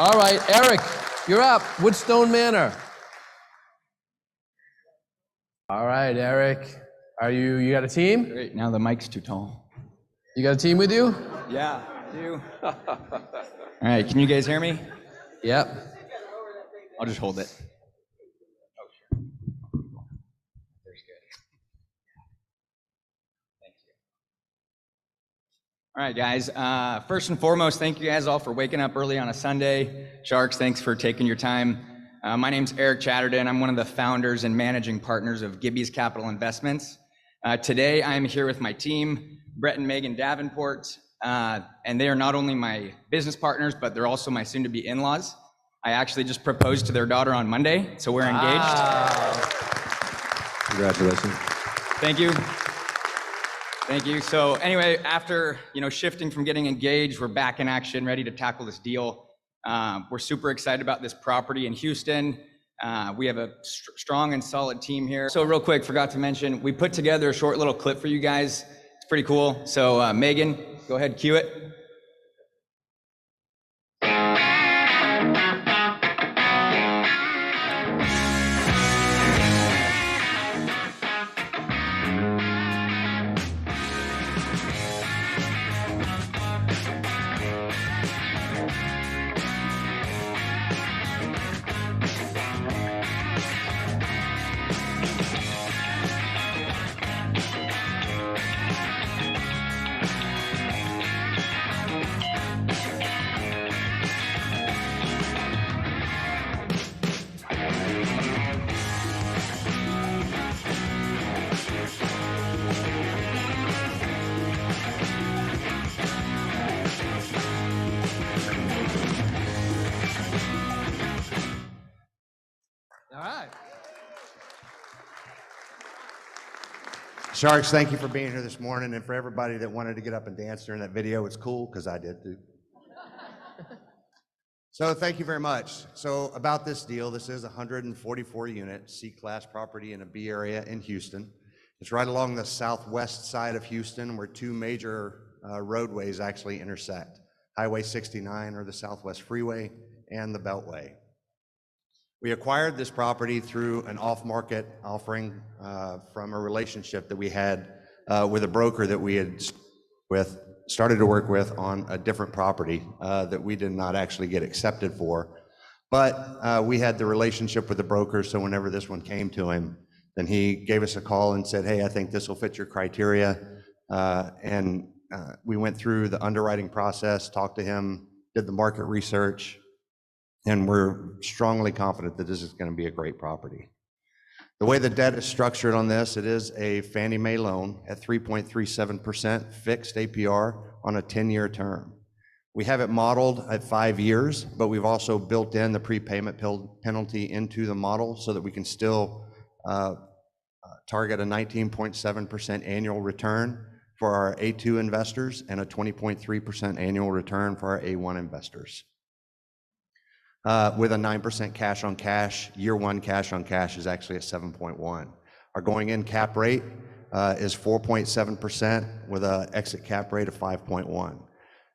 All right, Eric, you're up. Woodstone Manor. All right, Eric. You got a team? Great, now the mic's too tall. You got a team with you? Yeah, I do. All right, can you guys hear me? Yep. I'll just hold it. Oh, sure. There's good. Thank you. All right, guys. First and foremost, thank you guys all for waking up early on a Sunday. Sharks, thanks for taking your time. My name's Eric Chatterton. I'm one of the founders and managing partners of Gibbys Capital Investments. Today, I'm here with my team, Brett and Megan Davenport, and they are not only my business partners, but they're also my soon-to-be in-laws. I actually just proposed to their daughter on Monday, so we're engaged. Congratulations. Thank you. Thank you. So anyway, after shifting from getting engaged, we're back in action, ready to tackle this deal. We're super excited about this property in Houston. We have a strong and solid team here. So real quick, forgot to mention, we put together a short little clip for you guys. It's pretty cool. So Megan, go ahead, cue it. All right. Sharks, thank you for being here this morning, and for everybody that wanted to get up and dance during that video. It's cool, because I did too. So thank you very much. So about this deal, this is a 144-unit C-class property in a B area in Houston. It's right along the southwest side of Houston, where two major roadways actually intersect. Highway 69, or the Southwest Freeway, and the Beltway. We acquired this property through an off-market offering from a relationship that we had with a broker that we had started to work with on a different property that we did not actually get accepted for. But we had the relationship with the broker, so whenever this one came to him, then he gave us a call and said, hey, I think this will fit your criteria. We went through the underwriting process, talked to him, did the market research, and we're strongly confident that this is going to be a great property. The way the debt is structured on this, it is a Fannie Mae loan at 3.37% fixed APR on a 10-year term. We have it modeled at 5 years, but we've also built in the prepayment penalty into the model so that we can still target a 19.7% annual return for our A2 investors and a 20.3% annual return for our A1 investors. With a 9% cash on cash. Year one cash on cash is actually at 7.1. Our going in cap rate is 4.7% with an exit cap rate of 5.1.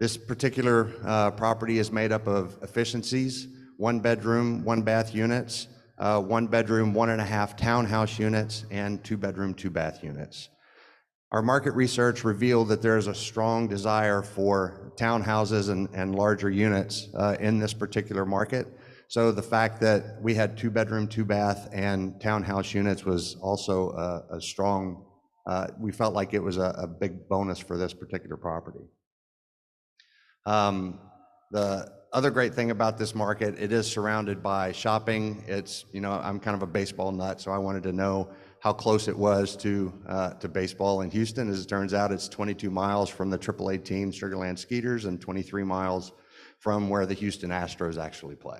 This particular property is made up of efficiencies, 1 bedroom, 1 bath units, 1 bedroom, 1.5 townhouse units, and 2 bedroom, 2 bath units. Our market research revealed that there is a strong desire for townhouses and larger units in this particular market. So the fact that we had 2 bedroom, 2 bath, and townhouse units was also a strong, we felt like it was a big bonus for this particular property. The other great thing about this market, it is surrounded by shopping. It's, I'm kind of a baseball nut, so I wanted to know how close it was to baseball in Houston. As it turns out, it's 22 miles from the AAA team, Sugar Land Skeeters, and 23 miles from where the Houston Astros actually play.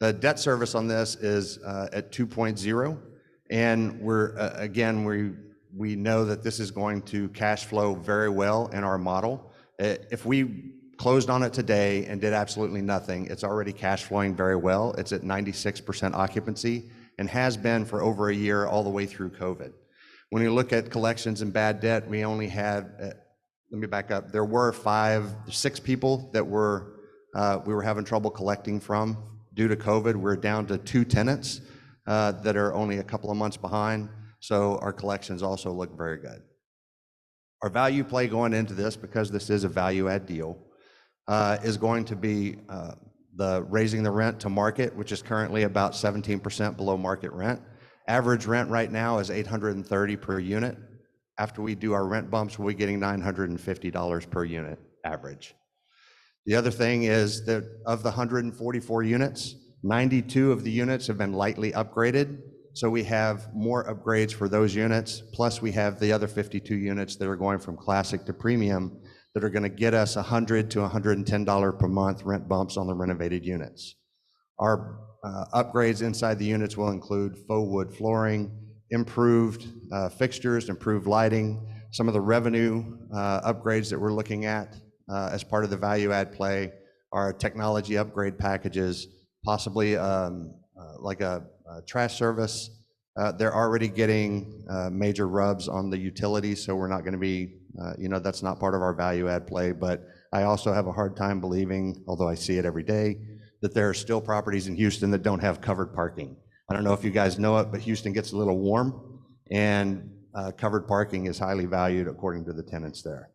The debt service on this is at 2.0, and we know that this is going to cash flow very well in our model. If we closed on it today and did absolutely nothing, it's already cash flowing very well. It's at 96% occupancy and has been for over a year, all the way through COVID. When you look at collections and bad debt, we only had, let me back up, there were 6 people that were we were having trouble collecting from. Due to COVID, we're down to 2 tenants that are only a couple of months behind, so our collections also look very good. Our value play going into this, because this is a value add deal, is going to be the raising the rent to market, which is currently about 17% below market rent. Average rent right now is $830 per unit. After we do our rent bumps, we'll be getting $950 per unit average. The other thing is that of the 144 units, 92 of the units have been lightly upgraded. So we have more upgrades for those units, plus we have the other 52 units that are going from classic to premium that are going to get us $100 to $110 per month rent bumps on the renovated units. Our upgrades inside the units will include faux wood flooring, improved fixtures, improved lighting. Some of the revenue upgrades that we're looking at as part of the value add play are technology upgrade packages, possibly like a trash service. They're already getting major rubs on the utilities, so we're not going to be, that's not part of our value add play. But I also have a hard time believing, although I see it every day, that there are still properties in Houston that don't have covered parking. I don't know if you guys know it, but Houston gets a little warm, and covered parking is highly valued according to the tenants there.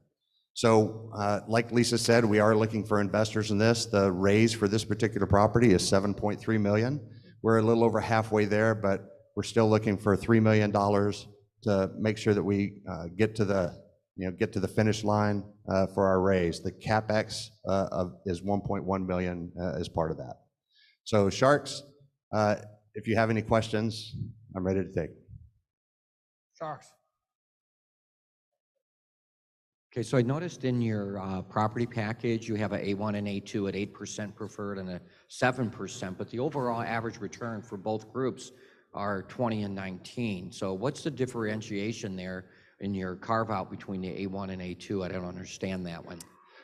So like Lisa said, we are looking for investors in this. The raise for this particular property is $7.3 million. We're a little over halfway there, but we're still looking for $3 million to make sure that we get to the finish line for our raise. The CapEx is $1.1 million as part of that. So Sharks, if you have any questions, I'm ready to take. Sharks. Okay, so I noticed in your property package, you have an A1 and A2 at 8% preferred and a 7%, but the overall average return for both groups are 20 and 19. So what's the differentiation there in your carve out between the A1 and A2? I don't understand that one.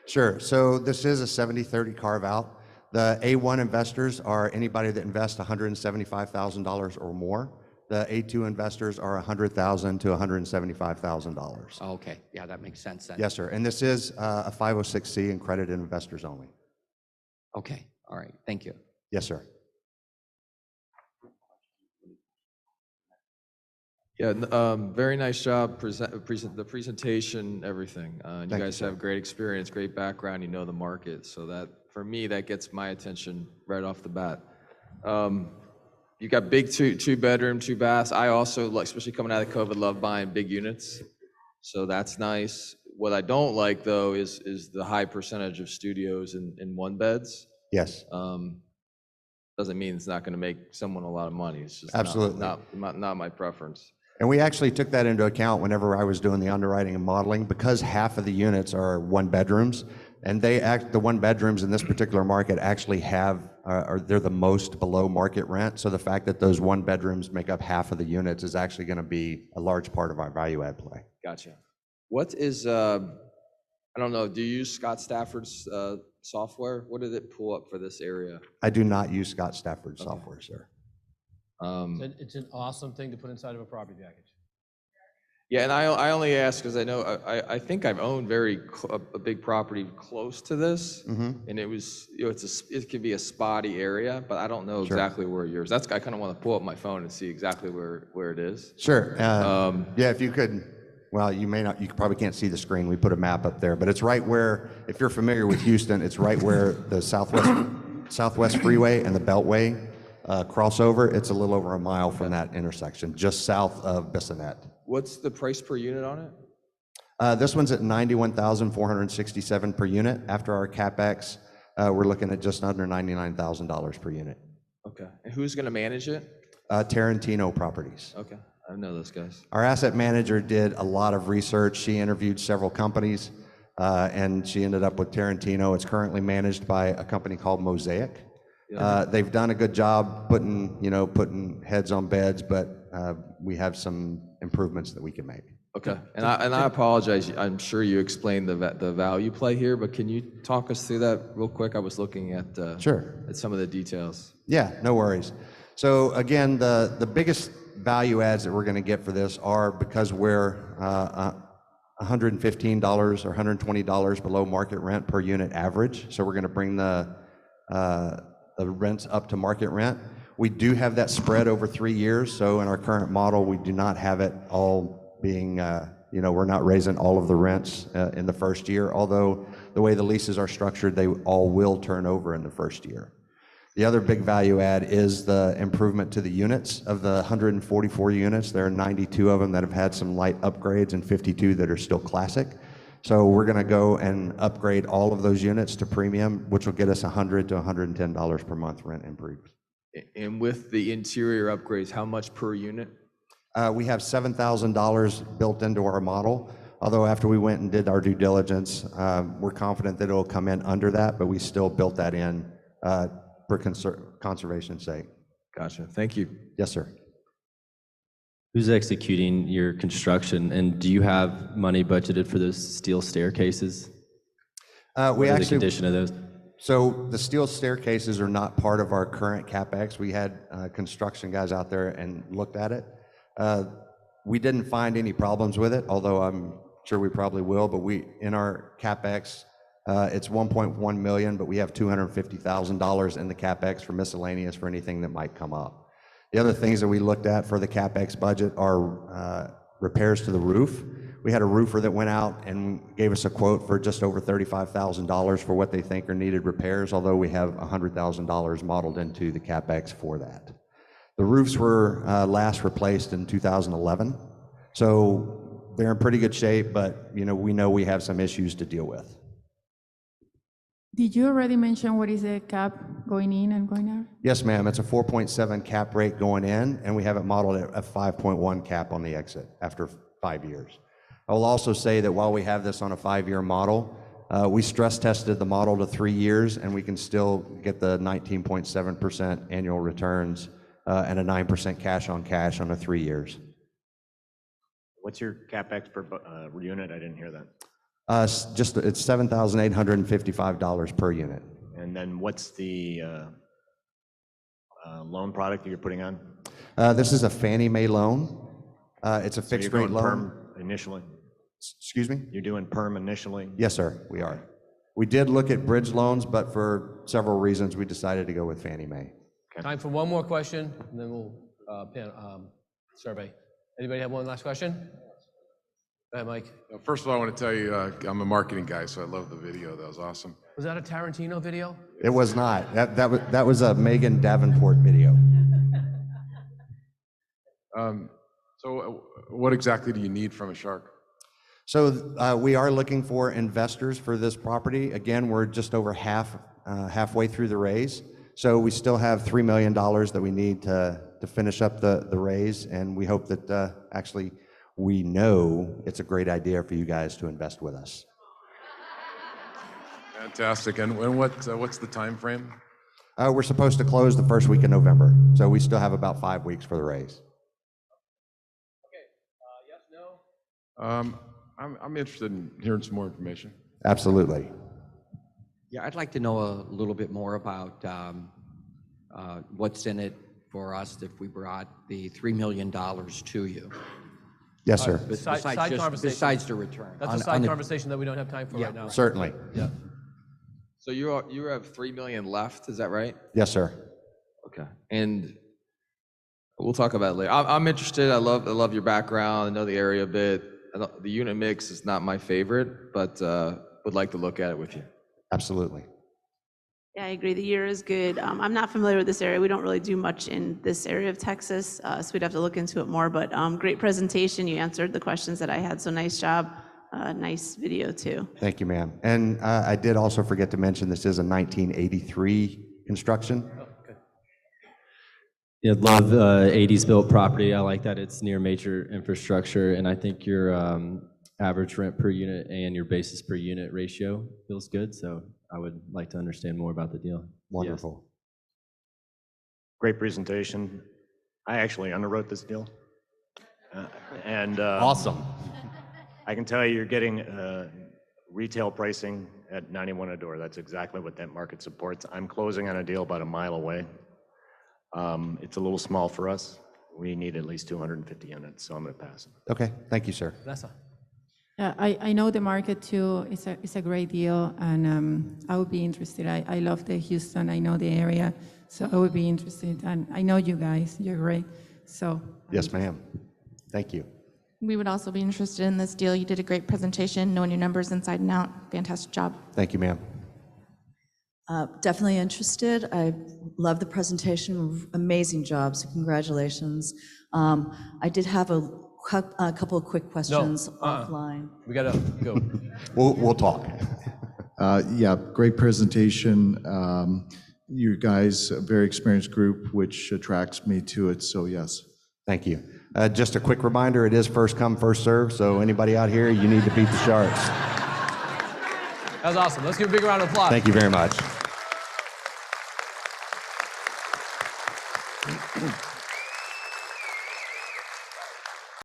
Sure, so this is a 70-30 carve out. The A1 investors are anybody that invests $175,000 or more. The A2 investors are $100,000 to $175,000. Okay, yeah, that makes sense then. Yes, sir. And this is a 506C and accredited investors only. Okay, all right, thank you. Yes, sir. Yeah, very nice job, the presentation, everything. You guys have great experience, great background, you know the market. So that, for me, that gets my attention right off the bat. You got big two bedroom, 2 baths. I also, like, especially coming out of COVID, love buying big units. So that's nice. What I don't like though is the high percentage of studios in 1 beds. Yes. Doesn't mean it's not going to make someone a lot of money. It's just absolutely not my preference. And we actually took that into account whenever I was doing the underwriting and modeling, because half of the units are 1 bedrooms, and the 1 bedrooms in this particular market actually they're the most below market rent. So the fact that those 1 bedrooms make up half of the units is actually going to be a large part of our value add play. Gotcha. What is, I don't know, do you use Scott Stafford's software? What did it pull up for this area? I do not use Scott Stafford's software, sir. It's an awesome thing to put inside of a property package. Yeah, and I only ask because I know I think I've owned a big property close to this, and it was, it could be a spotty area, but I don't know exactly where yours. I kind of want to pull up my phone and see exactly where it is. Sure. Yeah, if you could. Well, you may not. You probably can't see the screen. We put a map up there, but it's right where, if you're familiar with Houston, it's right where the Southwest Freeway and the Beltway crossover. It's a little over a mile from that intersection, just south of Bissonnet. What's the price per unit on it? This one's at $91,467 per unit. After our CapEx, we're looking at just under $99,000 per unit. Okay. And who's going to manage it? Tarantino Properties. Okay. I know those guys. Our asset manager did a lot of research. She interviewed several companies, and she ended up with Tarantino. It's currently managed by a company called Mosaic. Yeah. They've done a good job putting heads on beds, but we have some improvements that we can make. Okay, and I apologize. I'm sure you explained the value play here, but can you talk us through that real quick? I was looking at at some of the details. Yeah, no worries. So again, the biggest value adds that we're going to get for this are, because we're $115 or $120 below market rent per unit average. So we're going to bring the the rents up to market rent. We do have that spread over 3 years, so in our current model, we do not have it all being, we're not raising all of the rents in the first year, although the way the leases are structured, they all will turn over in the first year. The other big value add is the improvement to the units. Of the 144 units, there are 92 of them that have had some light upgrades and 52 that are still classic. So we're going to go and upgrade all of those units to premium, which will get us $100 to $110 per month rent improvement. And with the interior upgrades, how much per unit? We have $7,000 built into our model, although after we went and did our due diligence, we're confident that it'll come in under that, but we still built that in for conservation's sake. Gotcha. Thank you. Yes, sir. Who's executing your construction, and do you have money budgeted for those steel staircases? We the actually, condition of those? so the steel staircases are not part of our current CapEx. We had construction guys out there and looked at it. We didn't find any problems with it, although I'm sure we probably will, but in our CapEx, it's 1.1 million, but we have $250,000 in the CapEx for miscellaneous for anything that might come up. The other things that we looked at for the CapEx budget are repairs to the roof. We had a roofer that went out and gave us a quote for just over $35,000 for what they think are needed repairs, although we have $100,000 modeled into the CapEx for that. The roofs were last replaced in 2011, so they're in pretty good shape, but we know we have some issues to deal with. Did you already mention what is the cap going in and going out? Yes, ma'am. It's a 4.7 cap rate going in, and we have it modeled at a 5.1 cap on the exit after 5 years. I will also say that while we have this on a 5-year model, we stress tested the model to 3 years, and we can still get the 19.7% annual returns and a 9% cash on cash on a 3 years. What's your CapEx per unit? I didn't hear that. It's $7,855 per unit. And then what's the loan product that you're putting on? This is a Fannie Mae loan. It's a So fixed you're rate going loan. perm initially? Excuse me? You're doing perm initially? Yes, sir, we are. We did look at bridge loans, but for several reasons, we decided to go with Fannie Mae. Time for one more question, and then we'll survey. Anybody have one last question? Go ahead, Mike. First of all, I want to tell you, I'm a marketing guy, so I love the video. That was awesome. Was that a Tarantino video? It was not. That was a Megan Davenport video. So what exactly do you need from a shark? So we are looking for investors for this property. Again, we're just over halfway through the raise. So we still have $3 million that we need to finish up the raise, and we hope that actually we know it's a great idea for you guys to invest with us. Fantastic. And what's the time frame? We're supposed to close the first week in November, so we still have about 5 weeks for the raise. Okay, yes, no? I'm interested in hearing some more information. Absolutely. Yeah, I'd like to know a little bit more about what's in it for us if we brought the $3 million to you. Yes, sir. Side conversation. Besides the return. That's a side conversation that we don't have time for right now. Certainly. Yeah. So you have $3 million left, is that right? Yes, sir. Okay. And we'll talk about it later. I'm interested. I love your background. I know the area a bit. The unit mix is not my favorite, but would like to look at it with you. Absolutely. Yeah, I agree. The year is good. I'm not familiar with this area. We don't really do much in this area of Texas, so we'd have to look into it more. But great presentation. You answered the questions that I had, so nice job. Nice video, too. Thank you, ma'am. And I did also forget to mention this is a 1983 construction. Oh, good. Yeah, love 80s built property. I like that it's near major infrastructure, and I think your average rent per unit and your basis per unit ratio feels good. So I would like to understand more about the deal. Wonderful. Great presentation. I actually underwrote this deal. Awesome. I can tell you you're getting retail pricing at 91 a door. That's exactly what that market supports. I'm closing on a deal about a mile away. It's a little small for us. We need at least 250 units, so I'm going to pass it. Okay. Thank you, sir. Vanessa. I know the market too. It's a great deal, and I would be interested. I love the Houston. I know the area, so I would be interested. And I know you guys. You're great. So Yes, ma'am. Thank you. We would also be interested in this deal. You did a great presentation, knowing your numbers inside and out. Fantastic job. Thank you, ma'am. Definitely interested. I love the presentation. Amazing job. So congratulations. I did have a couple of quick questions offline. We gotta go. We'll talk. Yeah, great presentation. You guys, a very experienced group, which attracts me to it, so yes. Thank you. Just a quick reminder, it is first come, first serve, so anybody out here, you need to beat the Sharks. That was awesome. Let's give a big round of applause. Thank you very much.